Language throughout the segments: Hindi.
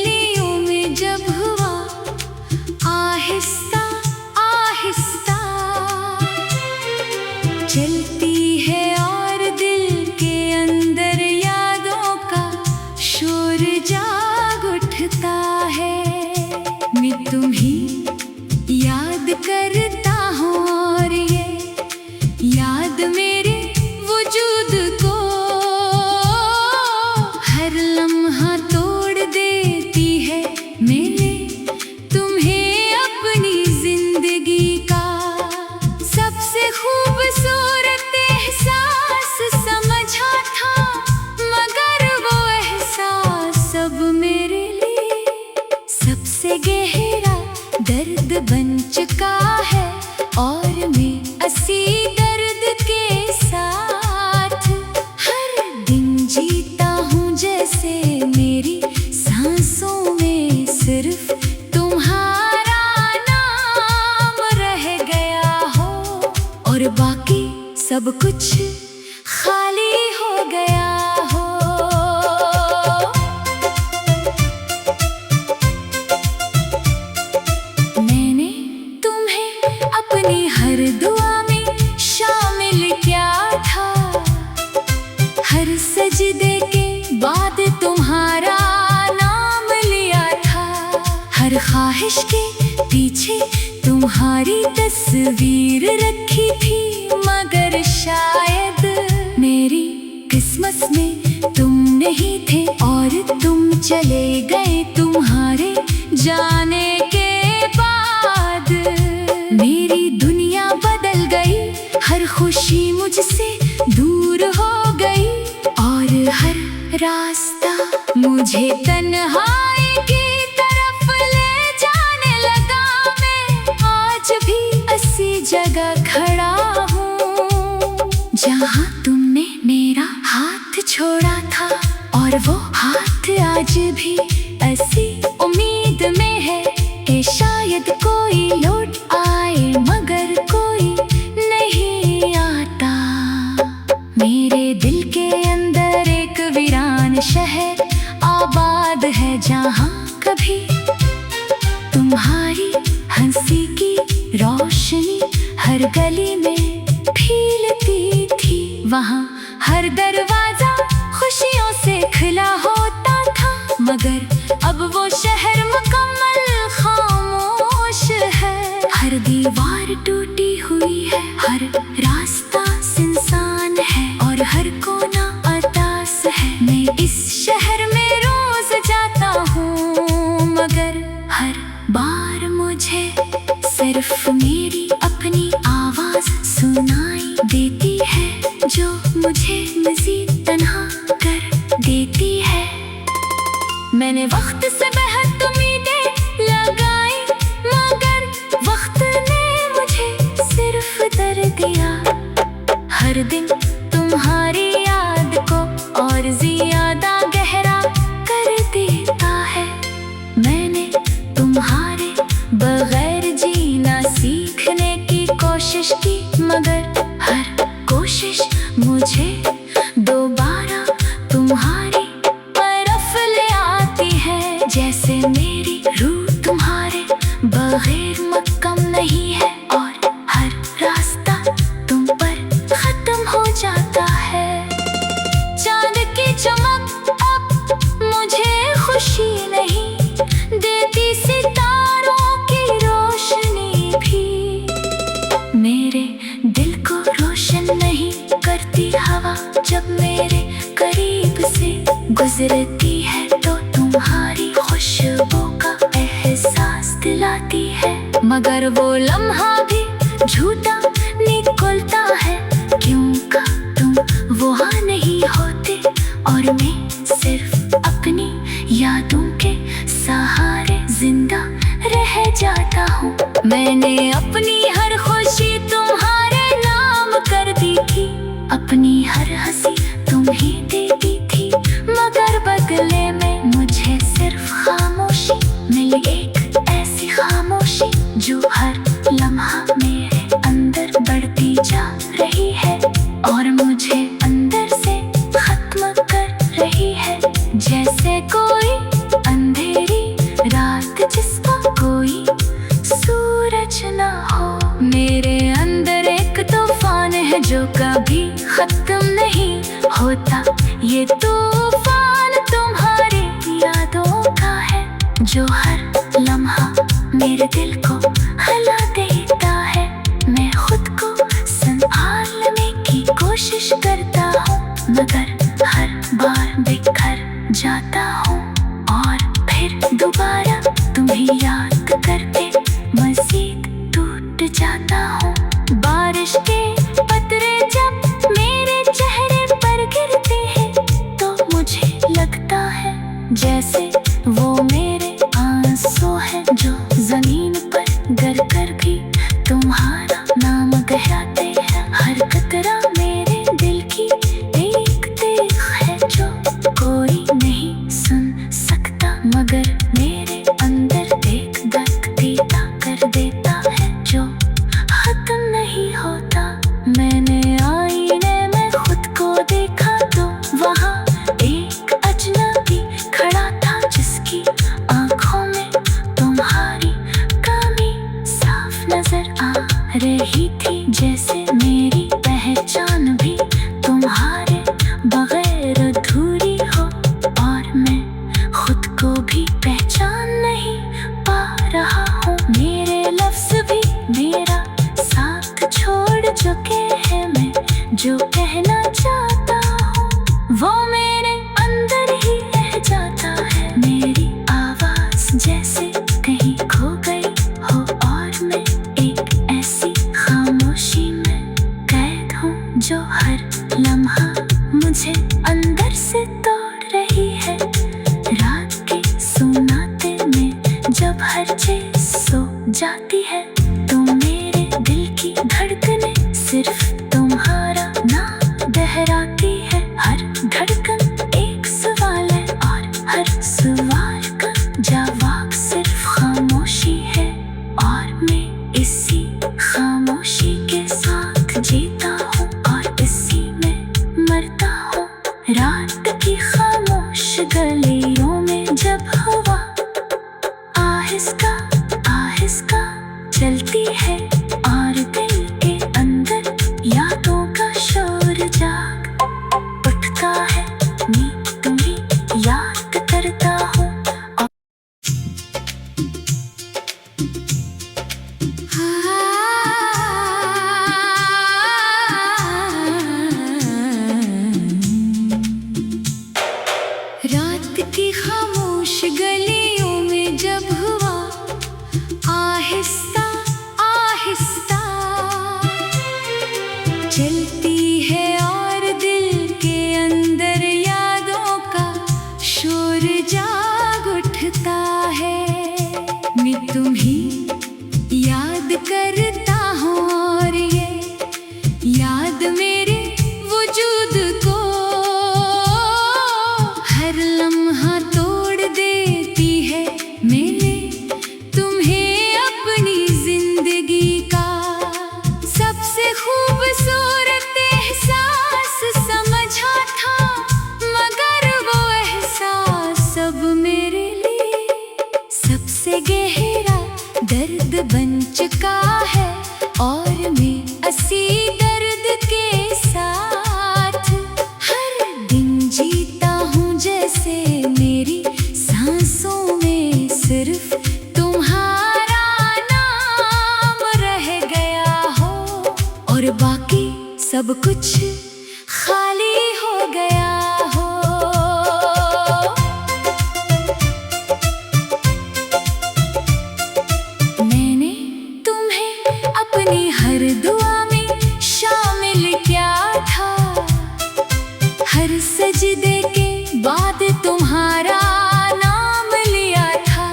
गलियों में जब हुआ आहिस्ता आहिस्ता चलती है और दिल के अंदर यादों का शोर जाग उठता है। मैं तुम्हें याद करता हूँ और ये याद मेरे वजूद को हर लम्हा तोड़ देती है। मेरे तुम्हें अपनी जिंदगी का सबसे खूबसूरत एहसास समझा था, मगर वो एहसास अब मेरे लिए सबसे गहरा दर्द बन चुका है। और मैं इसी दर्द के साथ हर दिन जीता हूँ जैसे मेरी सांसों में सिर्फ तुम्हारा नाम रह गया हो और बाकी सब कुछ खाली हो गया हो। मैंने तुम्हें अपनी हर दुआ में शामिल किया था, हर सजदे के बाद तुम्हारा नाम लिया था, हर ख्वाहिश के पीछे तुम्हारी तस्वीर रखी थी। मगर शायद मेरी किस्मत में तुम नहीं थे और तुम चले गए। तुम्हारे जाने के बाद मेरी दुनिया बदल गई, हर खुशी मुझसे दूर हो गई और हर रास्ता मुझे तन्हाई की तरफ ले जाने लगा। मैं आज भी इसी जगह खड़ा हूँ जहाँ तुमने मेरा हाथ छोड़ा था, और वो हाथ आज भी ऐसी उम्मीद में है कि शायद कोई लौट आए, मगर कोई नहीं आता। मेरे दिल के अंदर एक वीरान शहर आबाद है जहाँ कभी तुम्हारी हंसी की रोशनी हर गली में फैलती थी। वहाँ हर दरवाजा खुशियों से खुला होता था, मगर अब वो शहर मुकम्मल खामोश है। हर दीवार टूटी हुई है, हर रास्ता सुनसान है और हर कोना उदास है। मैं इस शहर में रोज जाता हूँ, मगर हर बार मुझे सिर्फ मेरी अपनी आवाज सुनाई देती है, जो मुझे मजीद तन्हा कर देती है। मैंने वक्त से बेहद उम्मीदें लगाई, मगर वक्त ने मुझे सिर्फ दर्द दिया। हर दिन तुम्हारी याद को और ज्यादा गहरा कर देता है। मैंने तुम्हारे बगैर जीना सीखने की कोशिश की, मगर हर कोशिश मुझे दोबारा तुम्हारी तरफ ले आती है। जैसे मेरी रूह तुम्हारे बगैर मक्कम नहीं है और हर रास्ता तुम पर खत्म हो जाता है। चांद की चमक अब मुझे खुशी नहीं देती, सितारों की रोशनी भी मेरे दिल को रोशन नहीं करती। हवा जब मेरे करीब से गुजरती है तो तुम्हारी खुशबू का एहसास दिलाती है, मगर वो लम्हा भी झूठा निकलता है। क्यों का तुम वहाँ नहीं होते और मैं सिर्फ अपनी यादों के सहारे जिंदा रह जाता हूँ। मैंने अपनी हर खुशी तुम्हारे नाम कर दी थी, अपनी हर हंसी तुम्हें देती थी, मगर बदले में मुझे सिर्फ खामोशी मिली, एक ऐसी खामोशी जो हर लम्हा तूफान तुम्हारी यादों का है, जो हर लम्हा मेरे दिल को हिला देता है। मैं खुद को संभालने की कोशिश करता हूँ, मगर हर बार बिखर जाता हूँ और फिर दोबारा तुम्हें याद करके मजीद टूट जाता हूँ। बारिश के कतरे जब मेरे चेहरे पर गिरते हैं तो मुझे लगता है जैसे वो मेरे आंसू हैं, जो जमीन पर गिर कर भी तुम्हारा नाम कहलाते हैं। हर कतरा मेरे दिल की एक देख है, जो कोई नहीं सुन सकता, मगर मेरे अंदर एक दर्द पैदा कर देता है जो खत्म नहीं होता। मैंने आईने में खुद को देखा तो वहाँ एक अजनबी खड़ा था, जिसकी आंखों में तुम्हारी कमी साफ नजर आ रही थी। जैसे मेरी पहचान भी तुम्हारे बगैर अधूरी हो, और मैं खुद को भी पहचान नहीं पा रहा हूँ। मेरे लफ्ज़ भी मेरा साथ छोड़ चुके हैं। मैं जो कहना चाहता हूँ वो मेरे अंदर ही रह जाता है। मेरी आवाज़ जैसे कहीं खो गई हो, और मैं एक ऐसी खामोशी में कैद हूँ जो हर लम्हा मुझे अंदर से तोड़ रही है। रात के सुनाते में जब हर चीज़ सो जाती है तो मेरे दिल की धड़कनें सिर्फ तुम्हारा नाम दोहराती है। हर धड़कन एक सवाल है और हर सवाल का जवाब सिर्फ खामोशी है, और मैं इसी खामोशी के साथ जीता हूँ और इसी में मरता हूँ। रात की खामोश गलियों में जब हवा आहिस्ता आहिस्ता चलती है और दिल के अंदर यादों का शोर जाग उठता है, मैं तुम्हें याद करता हूँ। रात की खामोश गलियों में जब हुआ आहिस्ता आहिस्ता चलती है और दिल के अंदर यादों का शोर जाग उठता है, मैं तुम्हें याद करता हूँ और ये याद मेरे वजूद को हर लम्हा तोड़ देती है। मैंने तुम्हें अपनी जिंदगी का सबसे खूबसूरत एहसास समझा था, मगर वो एहसास सब मेरे लिए सबसे गहरा दर्द बन चुका है, और मैं इसी दर्द के साथ हर दिन जीता हूँ। जैसे मेरी सांसों में सिर्फ तुम्हारा नाम रह गया हो, और बाकी सब कुछ खाली हो गया हो। मैंने तुम्हें अपनी हर दुआ में शामिल किया था, हर सजदे के बाद तुम्हारा नाम लिया था,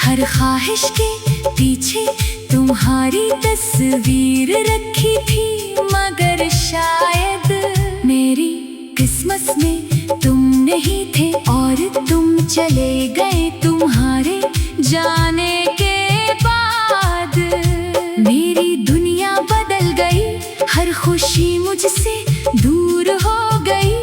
हर ख्वाहिश के पीछे तुम्हारी तस्वीर रखी थी, मगर शायद मेरी किस्मत में तुम नहीं थे और तुम चले गए तुम्हारे जाने के बाद। मेरी दुनिया बदल गई, हर खुशी मुझसे दूर हो गई,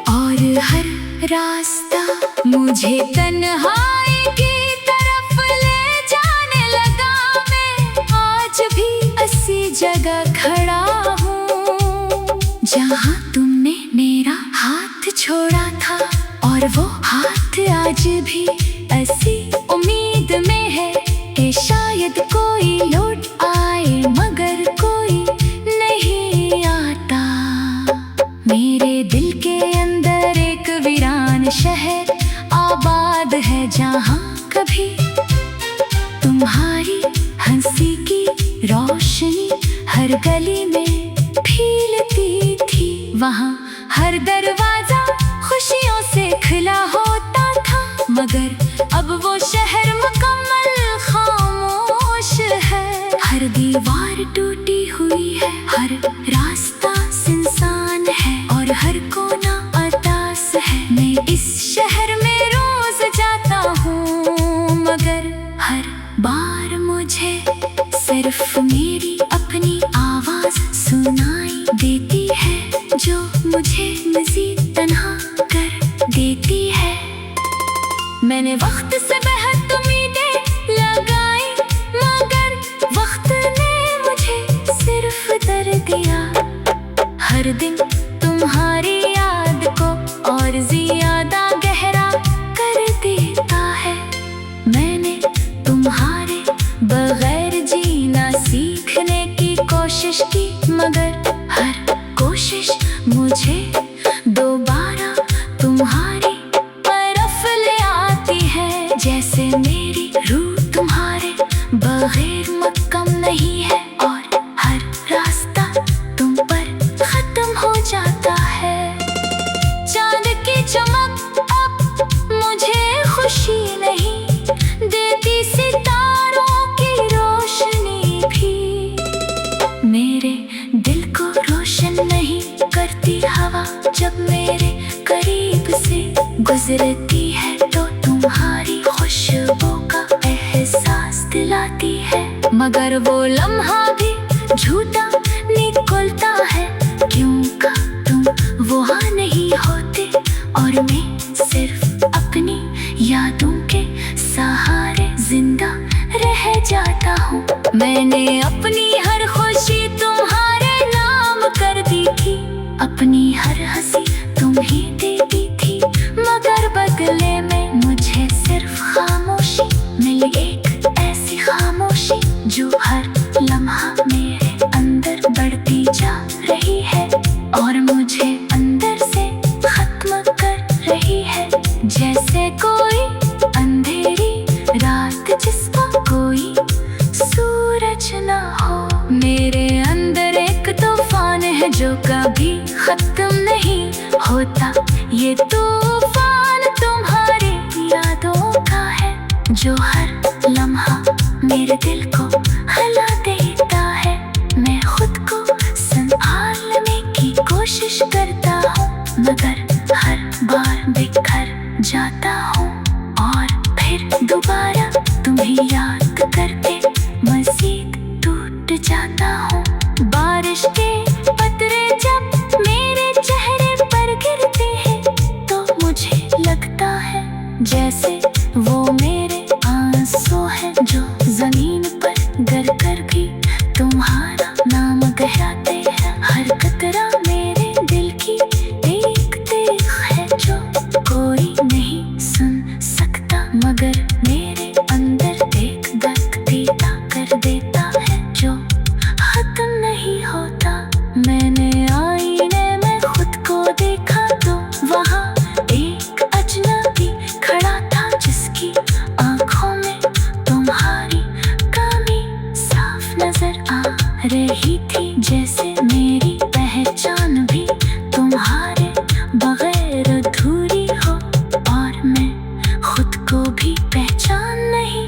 और हर रास्ता मुझे तन्हाई की तरफ ले जाने लगा। मैं आज भी इसी जगह खड़ा हूँ जहाँ तुमने मेरा हाथ छोड़ा था। तुम्हारी हंसी की रोशनी हर गली में फैलती थी। वहाँ हर दरवाजा खुशियों से खुला होता था, मगर अब वो शहर मुकम्मल खामोश है। हर दीवार टूटी हुई है, हर रास्ता सुनसान है और हर कोना उदास है। मैं इस शहर में रोज जाता हूँ, मगर हर बार मुझे सिर्फ मेरी अपनी आवाज सुनाई देती है, जो मुझे मज़ीद तन्हा कर देती है। मैंने वक्त से बेहद उम्मीदें लगाई, मगर वक्त ने मुझे सिर्फ दर्द दिया। हर दिन तुम्हारी याद को और ज्यादा गहरा कर देता है। मैंने तुम्हारे बगैर जीना सीखने की कोशिश की, मगर हर कोशिश मुझे दोबारा तुम्हारी तरफ ले आती है। जैसे मेरी रूह तुम्हारे बगैर मक्कम नहीं है और हर रास्ता तुम पर खत्म हो जाता है। चांद की चमक अब मुझे खुशी नहीं देती, सितारों की रोशनी भी मेरे दिल को रोशन नहीं करती। हवा जब मेरे करीब से गुजरती है तो तुम्हारी खुशबू का एहसास दिलाती है, मगर वो लम्हा भी झूठा निकलता है, क्योंकि तुम वहाँ नहीं होते और मैं सिर्फ अपनी यादों के सहारे जिंदा रह जाता हूँ। मैंने अपनी हर खुशी तुम्हारे नाम कर दी थी, अपनी हर हंसी तुम ही देती थी, मगर बदले में मुझे सिर्फ खामोशी मिली। एक ऐसी खामोशी जो हर लम्हा मेरे अंदर बढ़ती जा रही है और मुझे अंदर से खत्म कर रही है। जैसे कोई अंधेरी रात जिसका कोई सूरज ना हो। मेरे अंदर एक तूफान है जो कभी खत्म नहीं होता। ये तूफान तुम्हारी यादों का है, जो हर लम्हा मेरे दिल को हिला देता है। मैं खुद को संभालने की कोशिश करता हूँ, मगर हर बार बिखर जाता हूँ और फिर दोबारा तुम्हें याद करके मज़ीद टूट जाता हूँ। बारिश के कतरे जब मेरे चेहरे पर गिरते हैं तो मुझे लगता है जैसे वो मेरे आंसू हैं, जो जमीन पर गिर कर भी तुम्हारा नाम गहराते हैं। हर कतरा मेरे दिल की एक देख है जो कोई नहीं सुन सकता, मगर मेरे अंदर एक दर्द पैदा कर देता है जो खत्म नहीं होता। मैंने आईने में खुद को देखा तो वहाँ एक अजनबी खड़ा था, जिसकी आंखों में तुम्हारी कमी साफ नजर आ रही थी। जैसे मेरी पहचान भी तुम्हारे बगैर अधूरी हो और मैं खुद को भी पहचान नहीं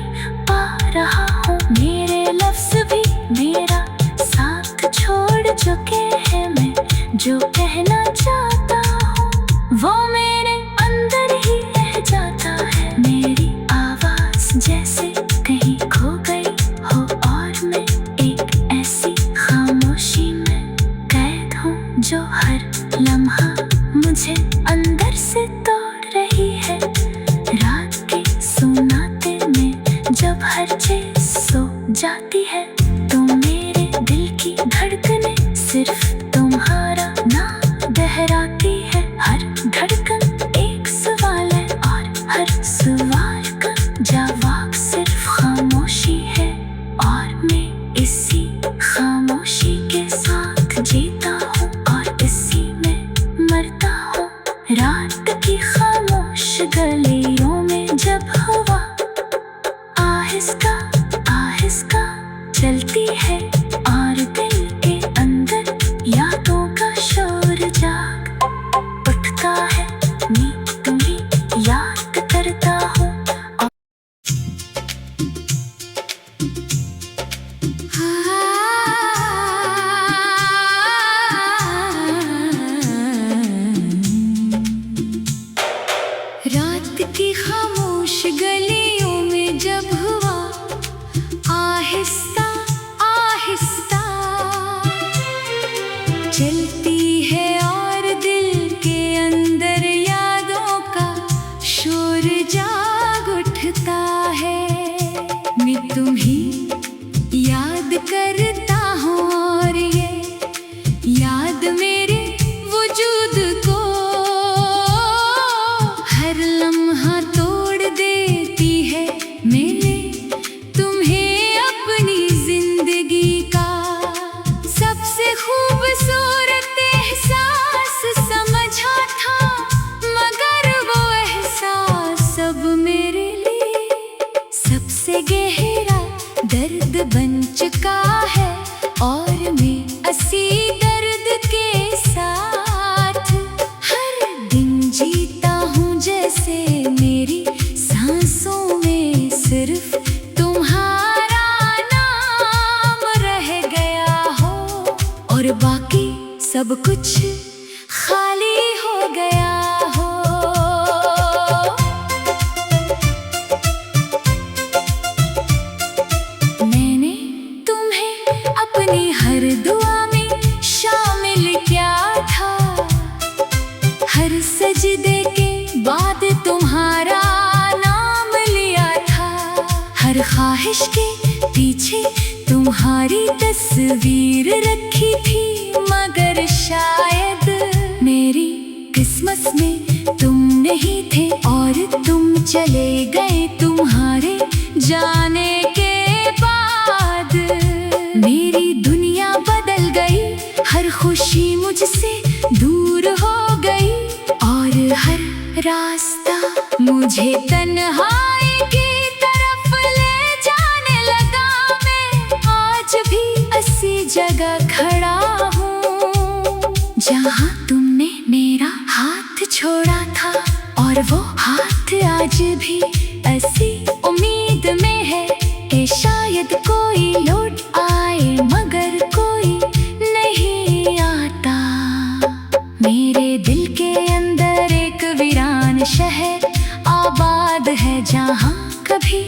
पा रहा हूँ। मेरे लफ्ज़ भी मेरा साथ छोड़ चुके हैं। मैं जो कहना चाहता हूँ वो मेरे अंदर ही रह जाता है। मेरी आवाज़ जैसे कहीं खो गई हो और मैं एक ऐसी खामोशी में कैद हूँ, जो हर लम्हा मुझे अंदर से तोड़ रही है। रात के सुनाते में जब हर चीज़ सो जाती है तो मेरे दिल की धड़कनें सिर्फ तुम्हारा नाम दोहराती है। हर धड़कन एक सवाल है और हर सवाल का जवाब सिर्फ खामोशी है, और मैं इसी खामोशी के साथ जीता हूँ और इसी में मरता हूँ। रात की खामोश गलियों में जब हवा आहिस्ता खिसका चलती है और दिल के अंदर यादों का शोर जाग उठता है। मैं तुम्हें याद करता हूँ। रात की खामोश गलियों में जब हुआ आहिस्ता आहिस्ता चलती है और दिल के अंदर यादों का शोर जाग उठता है। मैं तुम्हें याद करता हूँ और ये याद मेरे वजूद को हर लम्हा तोड़ देती है। मैंने तुम्हें अपनी जिंदगी का सबसे खूबसूरत एहसास समझा था, मगर वो एहसास सब मेरे लिए सबसे गहरा दर्द बन चुका है। और मैं इसी दर्द के साथ हर दिन जीता हूँ जैसे मेरी सांसों में सिर्फ तुम्हारा नाम रह गया हो और बाकी सब कुछ खाली हो गया हो। मैंने तुम्हें अपनी हर दुआ में शामिल किया था, हर सजदे के बाद तुम्हारा नाम लिया था, हर ख्वाहिश के पीछे तुम्हारी तस्वीर रखी थी, मगर शायद मेरी किस्मत में तुम नहीं थे और तुम चले गए। तुम्हारे जाने के बाद मेरी दुनिया बदल गई, हर खुशी मुझसे दूर हो गई और हर रास्ता मुझे तन्हाई की तरफ ले जाने लगा। मैं आज भी इसी जगह खड़ा हूँ जहाँ तुमने मेरा हाथ छोड़ा था, और वो हाथ आज भी ऐसी उम्मीद में है कि शायद कोई लौट आए, मगर कोई नहीं आता। मेरे दिल के अंदर एक वीरान शहर आबाद है, जहाँ कभी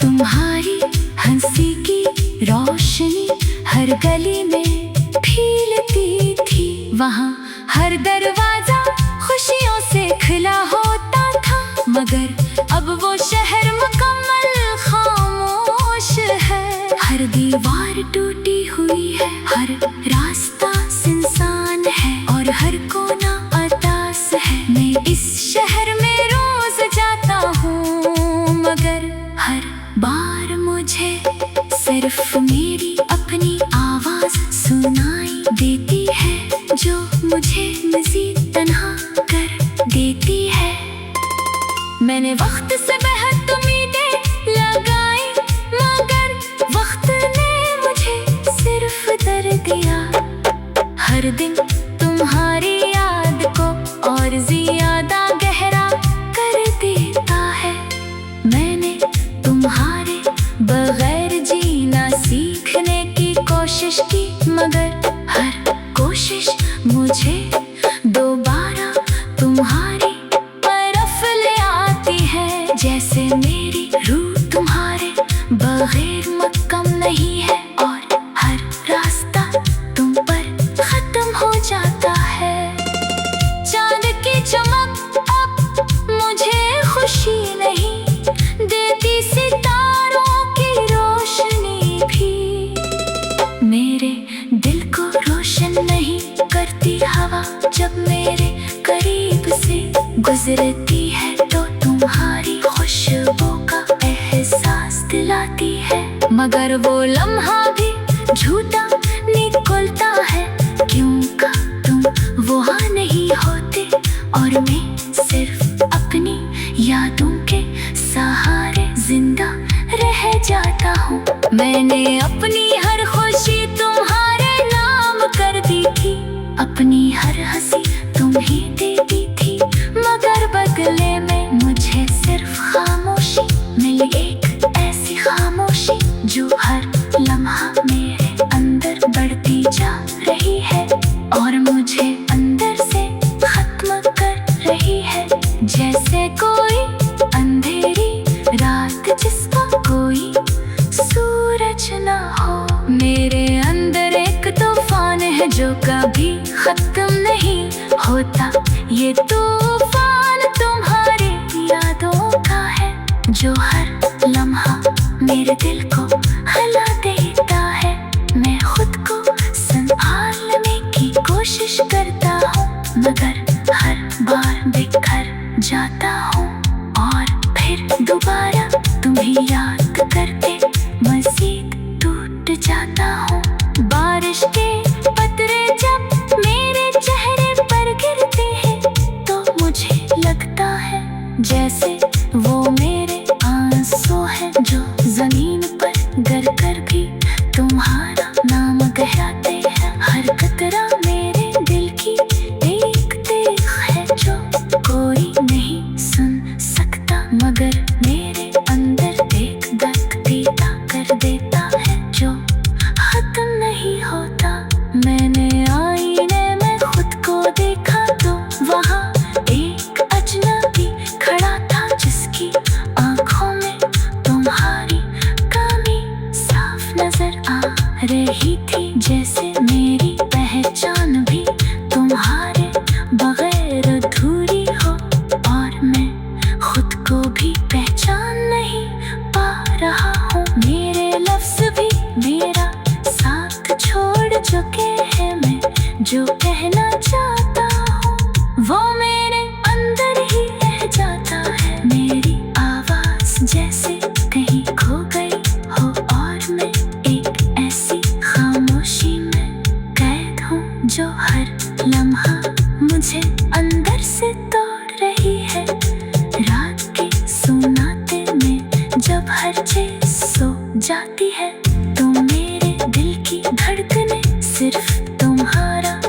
तुम्हारी हंसी की रोशनी हर गली में फैलती थी। वहाँ हर दरवाजा खुशियों से खुला होता था, मगर अब वो शहर मुकम्मल खामोश है। हर दीवार टूटी हुई है, हर रास्ता सुनसान है और हर कोना उदास है। मैं इस शहर में रोज जाता हूँ, मगर हर बार मुझे सिर्फ मेरी अपनी आवाज सुनाई देती है, जो मुझे मजीद तन्हा कर देती है। मैंने वक्त से बेहद उम्मीदें लगाई, मगर वक्त ने मुझे सिर्फ दर्द दिया। हर दिन तुम्हारी याद को और ज्यादा गहरा कर देता है। मैंने तुम्हारे बगैर जीना सीखने की कोशिश की, मगर हर कोशिश मुझे दोबारा तुम्हारी तरफ ले आती है। जैसे मेरी रूह तुम्हारे बगैर मक्कम नहीं है और हर रास्ता तुम पर खत्म हो जाता है। चांद की चमक अब मुझे खुशी नहीं देती, सितारों की रोशनी भी मेरे दिल को रोशन नहीं करती। हवा जब मेरे करीब से गुजरती है तो तुम्हारी खुशबू का एहसास दिलाती है, मगर वो लम्हा भी झूठा निकलता है, क्योंकि तुम वहाँ नहीं होते और मैं सिर्फ अपनी यादों के सहारे जिंदा रह जाता हूँ। मैंने अपनी हर खुशी तुम्हारे नाम कर दी थी, अपनी हर हंसी तुम ही देती थी, मगर बदले में मुझे सिर्फ खामोशी मिली, एक ऐसी खामोशी जो हर लम्हा मेरे अंदर बढ़ती जा रही है और मुझे अंदर से खत्म कर रही है। जैसे कोई अंधेरी रात जिसका कोई सूरज ना हो, मेरे अंदर एक तूफान है जो कभी खत्म नहीं होता। ये तूफान तुम्हारी यादों का है जो हर लम्हा मेरे दिल को हिला देता है। मैं खुद को संभालने की कोशिश करता हूँ, मगर हर बार बिखर जाता हूँ और फिर दोबारा तुम्हें याद करके मज़ीद टूट जाता हूँ। बारिश के कतरे जब मेरे चेहरे पर गिरते हैं तो मुझे लगता है जैसे वो मेरे आंसू हैं जो जमीन पर गिर कर भी तुम्हारा नाम कहलाते हैं। हर कतरा मेरे दिल की एक देख है जो कोई नहीं सुन सकता, मगर मेरे अंदर एक दर्द पैदा कर देता है जो खत्म नहीं होता। मैंने आईने में खुद को देखा तो वहाँ एक अजनबी खड़ा था जिसकी आंखों में तुम्हारी कमी साफ नजर आ रही थी, जैसे मेरी पहचान भी तुम्हारे बगैर अधूरी हो और मैं खुद को भी पहचान नहीं पा रहा हूँ। मेरे लफ्ज़ भी मेरा साथ छोड़ चुके हैं, मैं जो कहना चाहता हूँ वो मेरे अंदर ही रह जाता है। मेरी आवाज़ जैसे कहीं खो गई हो और मैं एक ऐसी खामोशी में कैद हूँ जो हर लम्हा मुझे अंदर से तोड़ रही है। रात के सुनाते में जब हर चीज़ सो जाती है तो मेरे दिल की धड़कनें सिर्फ तुम्हारा